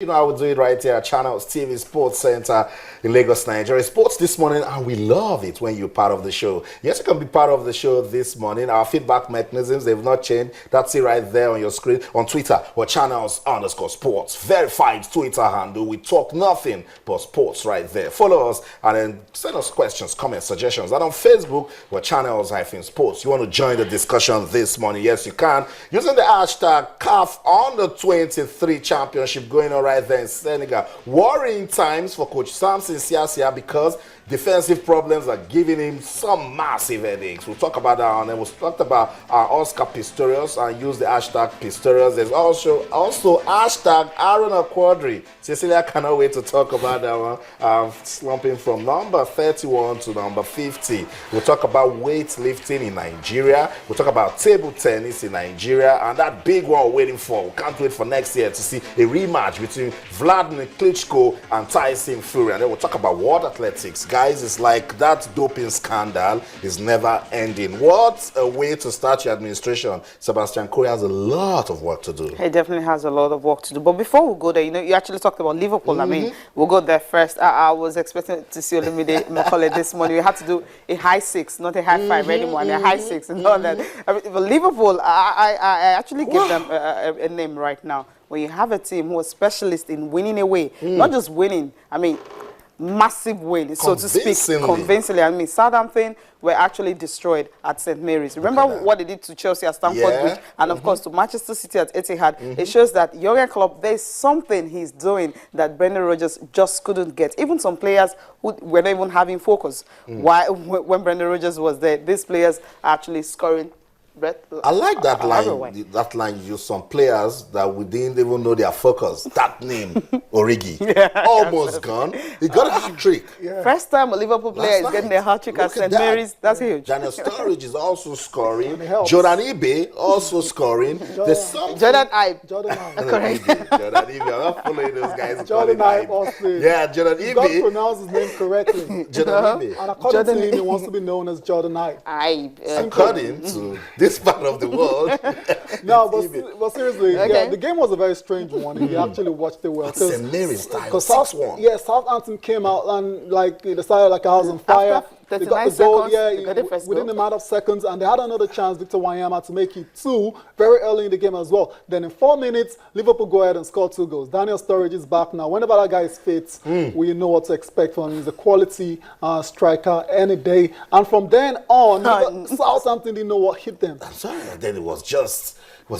You know, I would do it right here at Channels TV Sports Center in Lagos, Nigeria. Sports this morning, and we love it when you're part of the show. Yes, you can be part of the show this morning. Our feedback mechanisms, they've not changed. That's it right there on your screen. On Twitter, or Channels_sports. Verified Twitter handle. We talk nothing but sports right there. Follow us and then send us questions, comments, suggestions. And on Facebook, we're Channels-sports. You want to join the discussion this morning? Yes, you can. Using the hashtag CAF Under-23 Championship going on right there in Senegal. Worrying times for Coach Samson Siasia because defensive problems are giving him some massive headaches. We'll talk about that, and then we'll talk about Oscar Pistorius and use the hashtag Pistorius. There's also hashtag Haruna Quadri. Cecilia cannot wait to talk about that one. Slumping from number 31 to number 50. We'll talk about weightlifting in Nigeria. We'll talk about table tennis in Nigeria, and that big one we're waiting for. We can't wait for next year to see a rematch between Vladimir Klitschko and Tyson Fury. And then we'll talk about world athletics. Guys, it's like that doping scandal is never ending. What a way to start your administration. Sebastian Coe has a lot of work to do. He definitely has a lot of work to do. But before we go there, you actually talked about Liverpool. I mean, we'll go there first. I was expecting to see Olumide Macaulay this morning. We had to do a high six, not a high five anymore, and a high six and all that. I mean, but Liverpool, I actually give them a name right now. When you have a team who is specialist in winning away, not just winning, I mean, massive win, so to speak, convincingly. I mean, Southampton were actually destroyed at St. Mary's. Remember what they did to Chelsea at Stamford Bridge, and of course to Manchester City at Etihad. It shows that Jurgen Klopp, there's something he's doing that Brendan Rodgers just couldn't get. Even some players who were not even having focus. When Brendan Rodgers was there, these players are actually scoring. I like that line. That line used some players that we didn't even know their focus. That name, Origi, almost gone. He got a hat trick. First time a Liverpool player is getting a hat trick at St. Mary's. That's huge. Daniel Sturridge is also scoring. Jordan Ibe also scoring. Jordan Ibe. Correct. Jordan Ibe. I'm not following those guys. Jordan Ibe. Yeah, Jordan Ibe. You got to pronounce his name correctly. Jordan Ibe. And according to him, he wants to be known as Jordan Ibe. According to this part of the world. No, but seriously, yeah, the game was a very strange one. If you actually watched it well. St. Mary's style, 6-1. Yeah, Southampton came out and like they decided like a house on fire. They got the goal, within a matter of seconds, and they had another chance, Victor Wanyama, to make it 2 very early in the game as well. Then in 4 minutes, Liverpool go ahead and score 2 goals. Daniel Sturridge is back now. Whenever that guy is fit, we know what to expect from him. He's a quality striker any day. And from then on, Southampton didn't know what hit them. I'm sorry, then it was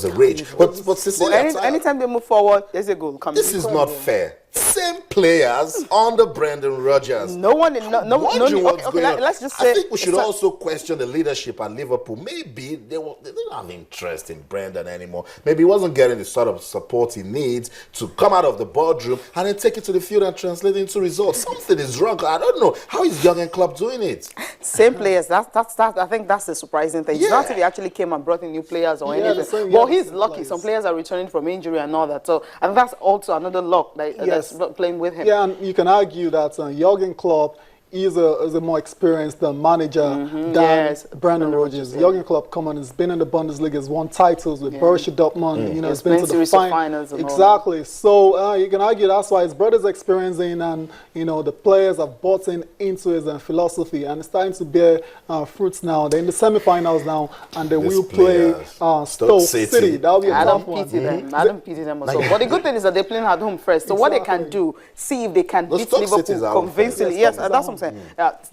a rage. But Cecilia, anytime they move forward, there's a goal coming. This is not fair. Same players under Brendan Rodgers. Let's just say. I think we should also question the leadership at Liverpool. Maybe they didn't have interest in Brendan anymore. Maybe he wasn't getting the sort of support he needs to come out of the boardroom and then take it to the field and translate it into results. Something is wrong. I don't know. How is Jurgen Klopp doing it? Same players. I think that's the surprising thing. It's not if he actually came and brought in new players or anything. Well, he's lucky. Some players are returning from injury and all that. So, and that's also another luck that's playing with him. Yeah, and you can argue that Jurgen Klopp is a more experienced manager than Brendan Rodgers. Jurgen Klopp, has been in the Bundesliga, has won titles with Borussia Dortmund. You know, has been to the finals. Exactly. So you can argue that's why his brother's experiencing, and the players have bought into his philosophy, and it's starting to bear fruits now. They're in the semi-finals now, and they will play Stoke City. That'll be a tough one. I don't pity them also. But the good thing is that they're playing at home first. So what they can do, see if they can beat Liverpool convincingly. Yes, that's what I'm saying.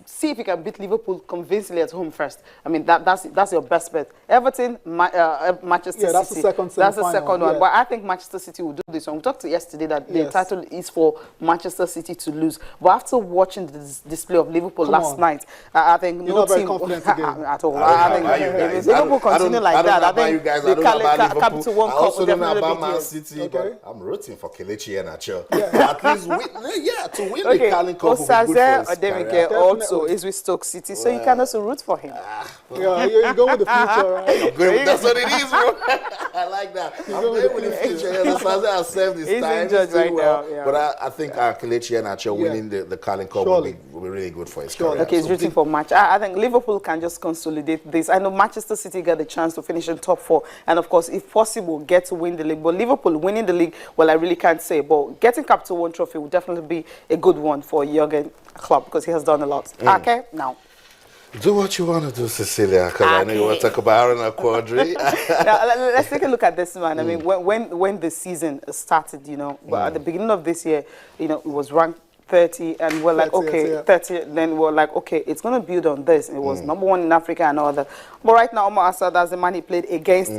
See if you can beat Liverpool convincingly at home first. I mean, that's your best bet. Everton, Manchester City. That's the second one. But I think Manchester City will do this one. We talked yesterday that the title is for Manchester City to lose. But after watching the display of Liverpool last night, I think no team at all. I think if Liverpool continue like that, I think they come to one cup. I also don't know about Man City, but I'm rooting for Kelechi Iheanacho. At least to win the Carling Cup will be good for his academic year also is with Stoke City, so you can also root for him. Yeah, you go with the future, right? That's what it is, bro. I like that. I'm going with the future. Yeah, that's why I said this He's time. injured right now. Yeah. But I think Kelechi Iheanacho winning the Carling Cup will be really good for his career. Okay, he's rooting for match. I think Liverpool can just consolidate this. I know Manchester City got the chance to finish in top 4, and of course, if possible, get to win the league. But Liverpool winning the league, well, I really can't say. But getting Capital One trophy will definitely be a good one for Jurgen Klopp because he has done a lot. Okay, now. Do what you want to do, Cecilia, because I know you want to talk about Haruna Quadri. Now, let's take a look at this man. I mean, when the season started, at the beginning of this year, it was ranked 30, and we're like, 30, okay, 30. Then we're like, okay, it's going to build on this. It was number 1 in Africa and all that. But right now, Omar Asa, that's the man he played against,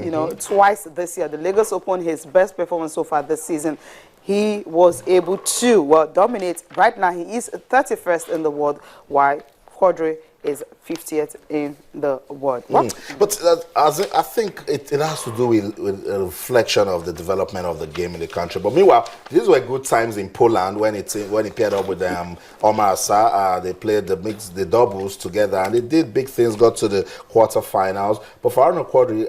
twice this year. The Lagos Open, his best performance so far this season. He was able to, dominate. Right now, he is 31st in the world, while Quadri is 50th in the world. But I think it has to do with a reflection of the development of the game in the country. But meanwhile, these were good times in Poland when he paired up with Omar Asa. They played the doubles together, and they did big things, got to the quarterfinals. But for Haruna Quadri,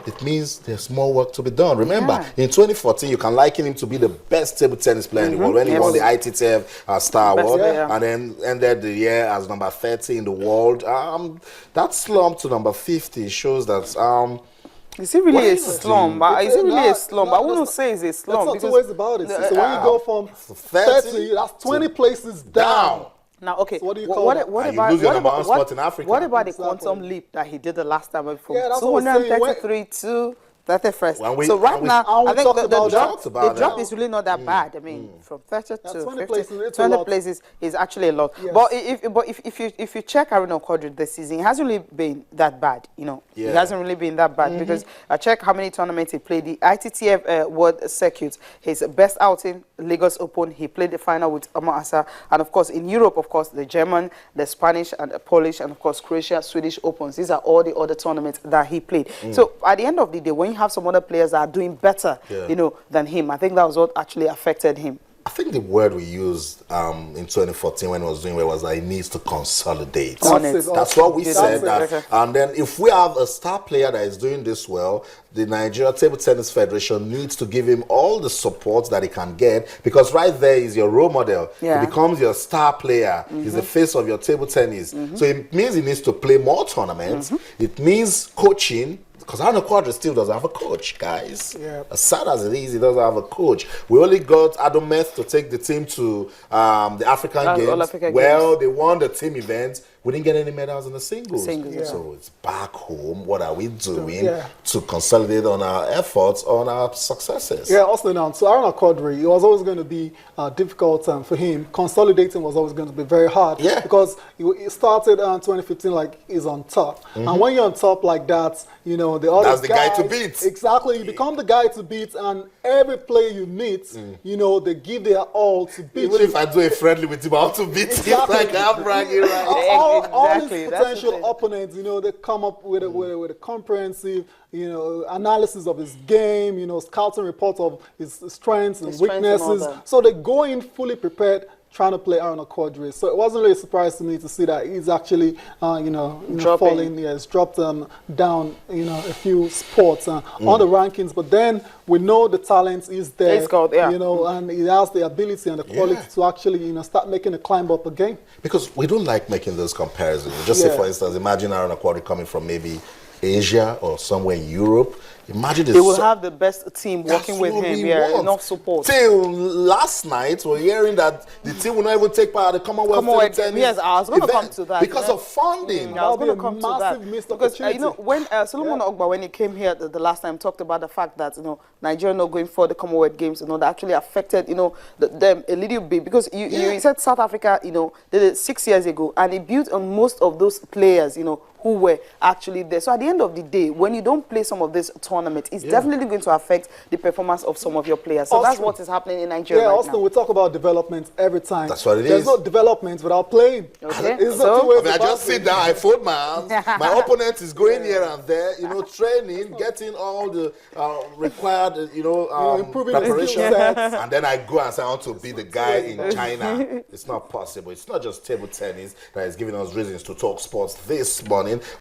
it means there's more work to be done. Remember, in 2014, you can liken him to be the best table tennis player in the world when he won the ITTF Star Award, and then ended the year as number 30 in the world. That slump to number 50 shows that is it really a slump? Is it really a slump? I wouldn't say it's a slump. That's not always about it. So when you go from 30, that's 20 places down. Now, okay, so what do you call that? What about the quantum leap that he did the last time from 233 to 31st? So right now, I think the drop is really not that bad. I mean, from 30 to 50, 20 places is actually a lot. Yes. But if you check Haruna Quadri this season, it hasn't really been that bad. It hasn't really been that bad because I check how many tournaments he played. The ITTF World Circuit, his best outing, Lagos Open. He played the final with Omar Asa, and of course in Europe, of course the German, the Spanish, and the Polish, and of course Croatia, Swedish Opens. These are all the other tournaments that he played. So at the end of the day, when you have some other players that are doing better, than him, I think that was what actually affected him. I think the word we used in 2014 when he was doing well was that he needs to consolidate. That's what we said. And then if we have a star player that is doing this well, the Nigeria Table Tennis Federation needs to give him all the support that he can get, because right there is your role model. He becomes your star player. He's the face of your table tennis. So it means he needs to play more tournaments. It means coaching. Because Haruna Quadri still doesn't have a coach, guys. As sad as it is, he doesn't have a coach. We only got Adometh to take the team to the African Games. They won the team event. We didn't get any medals in the singles. So it's back home. What are we doing to consolidate on our efforts, on our successes? Also now, so Haruna Quadri, it was always going to be difficult for him. Consolidating was always going to be very hard. Because he started in 2015 like he's on top. And when you're on top like that, the other That's the guy to beat. Exactly. You become the guy to beat, and every player you meet, they give their all to beat Even if I do a friendly with him, I have to beat him like I'm bragging right. All these potential opponents, they come up with a comprehensive, analysis of his game, scouting reports of his strengths and weaknesses. So they go in fully prepared, trying to play Haruna Quadri. So it wasn't really a surprise to me to see that he's actually, falling. He's dropped down, a few spots on the rankings. But then we know the talent is there, and he has the ability and the quality to actually, start making a climb up again. Because we don't like making those comparisons. Just say, for instance, imagine Haruna Quadri coming from maybe Asia or somewhere in Europe. Imagine they will have the best team working with him. Enough support. Till last night, we're hearing that the team will not even take part of the Commonwealth tennis. Yes, I was going to come to that because of funding. I was going to come to that because when Solomon Ogba, when he came here the last time, talked about the fact that Nigeria not going for the Commonwealth Games, that actually affected them a little bit, because you said South Africa, did it 6 years ago, and it built on most of those players, who were actually there. So at the end of the day, when you don't play some of this tournament, it's definitely going to affect the performance of some of your players. So Austin, that's what is happening in Nigeria right Austin, now. we talk about development every time. That's what it There's is. no development without playing. Okay. It's So- not two ways I mean, I about just it. sit down, I fold my arms. My opponent is going here and there, training, getting all the required, improving his preparation. skill sets. And then I go and say, I want to be the guy in China. It's not possible. It's not just table tennis that is giving us reasons to talk sports this morning.